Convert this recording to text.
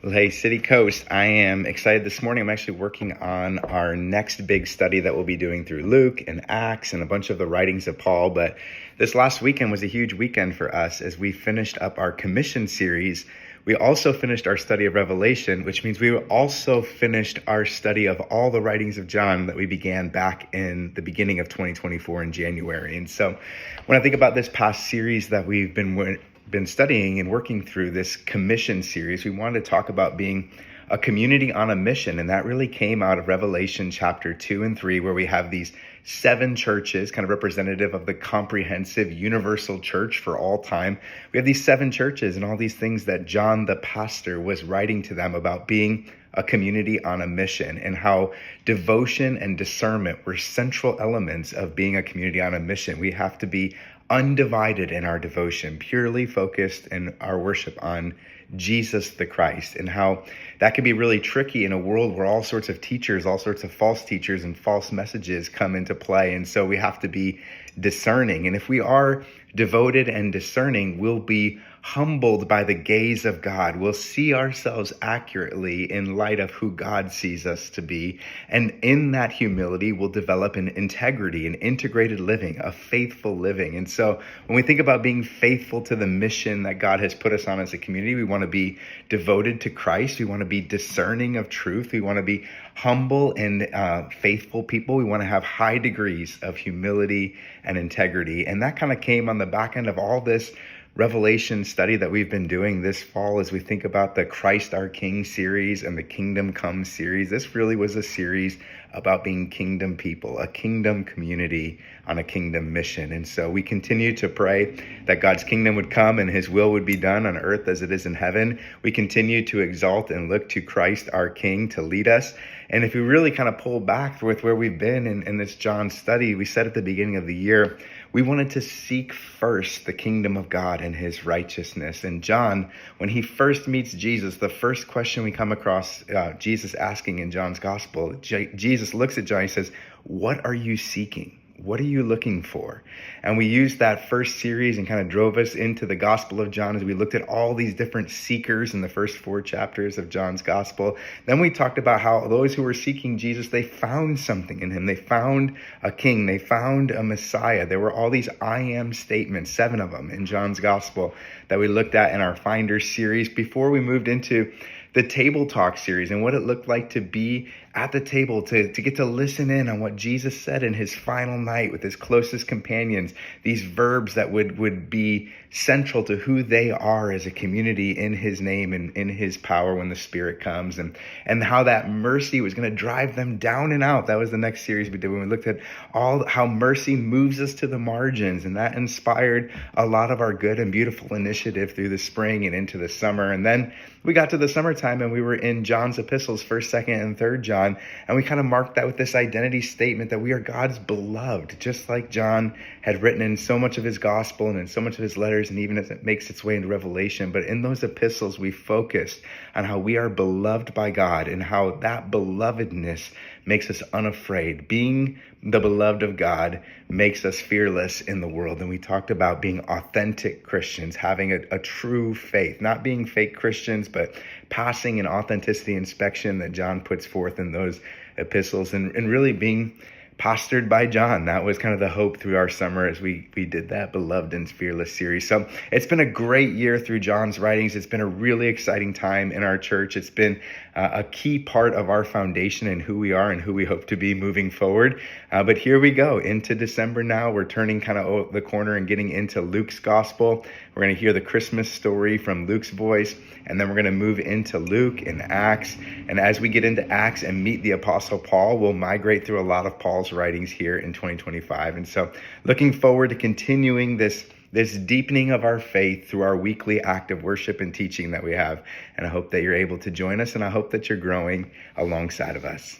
Well, hey, City Coast, I am excited this morning. I'm actually working on our next big study that we'll be doing through Luke and Acts and a bunch of the writings of Paul. But this last weekend was a huge weekend for us as we finished up our ComMission series. We also finished our study of Revelation, which means we also finished our study of all the writings of John that we began back in the beginning of 2024 in January. And so when I think about this past series that we've been studying and working through, this ComMission series, we wanted to talk about being a community on a mission. And that really came out of Revelation chapter 2 and 3, where we have these 7 churches, kind of representative of the comprehensive universal church for all time. We have these 7 churches and all these things that John the pastor was writing to them about being a community on a mission, and how devotion and discernment were central elements of being a community on a mission. We have to be undivided in our devotion, purely focused in our worship on Jesus the Christ, and how that can be really tricky in a world where all sorts of teachers, all sorts of false teachers and false messages come into play. And so we have to be discerning. And if we are devoted and discerning, we'll be humbled by the gaze of God. We'll see ourselves accurately in light of who God sees us to be. And in that humility, we'll develop an integrity, an integrated living, a faithful living. And so when we think about being faithful to the mission that God has put us on as a community, we want to be devoted to Christ. We want to be discerning of truth. We want to be humble and faithful people. We want to have high degrees of humility and integrity. And that kind of came on the back end of all this Revelation study that we've been doing this fall as we think about the Christ our King series and the Kingdom Come series. This really was a series about being kingdom people, a kingdom community on a kingdom mission. And so we continue to pray that God's kingdom would come and his will would be done on earth as it is in heaven. We continue to exalt and look to Christ our King to lead us. And if we really kind of pull back with where we've been in this John study, we said at the beginning of the year, we wanted to seek first the kingdom of God and his righteousness. And John, when he first meets Jesus, the first question we come across Jesus asking in John's gospel, Jesus looks at John and says, "What are you seeking? What are you looking for?" And we used that first series and kind of drove us into the Gospel of John as we looked at all these different seekers in the first 4 chapters of John's Gospel. Then we talked about how those who were seeking Jesus, they found something in him. They found a king. They found a Messiah. There were all these I am statements, 7 of them in John's Gospel that we looked at in our Finders series before we moved into the Table Talk series and what it looked like to be at the table, to get to listen in on what Jesus said in his final night with his closest companions, these verbs that would be central to who they are as a community in his name and in his power when the Spirit comes, and how that mercy was going to drive them down and out. That was the next series we did when we looked at all how mercy moves us to the margins, and that inspired a lot of our good and beautiful initiative through the spring and into the summer. And then we got to the summertime and we were in John's epistles, 1st, 2nd, and 3rd John. And we kind of marked that with this identity statement that we are God's beloved, just like John had written in so much of his gospel and in so much of his letters, and even as it makes its way into Revelation. But in those epistles, we focused on how we are beloved by God and how that belovedness makes us unafraid. Being the beloved of God makes us fearless in the world. And we talked about being authentic Christians, having a true faith, not being fake Christians, but passing an authenticity inspection that John puts forth in those epistles, and really being pastored by John. That was kind of the hope through our summer as we did that Beloved and Fearless series. So it's been a great year through John's writings. It's been a really exciting time in our church. It's been a key part of our foundation and who we are and who we hope to be moving forward. But here we go into December now. We're turning kind of the corner and getting into Luke's gospel. We're going to hear the Christmas story from Luke's voice, and then we're going to move into Luke and Acts. And as we get into Acts and meet the Apostle Paul, we'll migrate through a lot of Paul's writings here in 2025. And so looking forward to continuing this deepening of our faith through our weekly act of worship and teaching that we have. And I hope that you're able to join us, and I hope that you're growing alongside of us.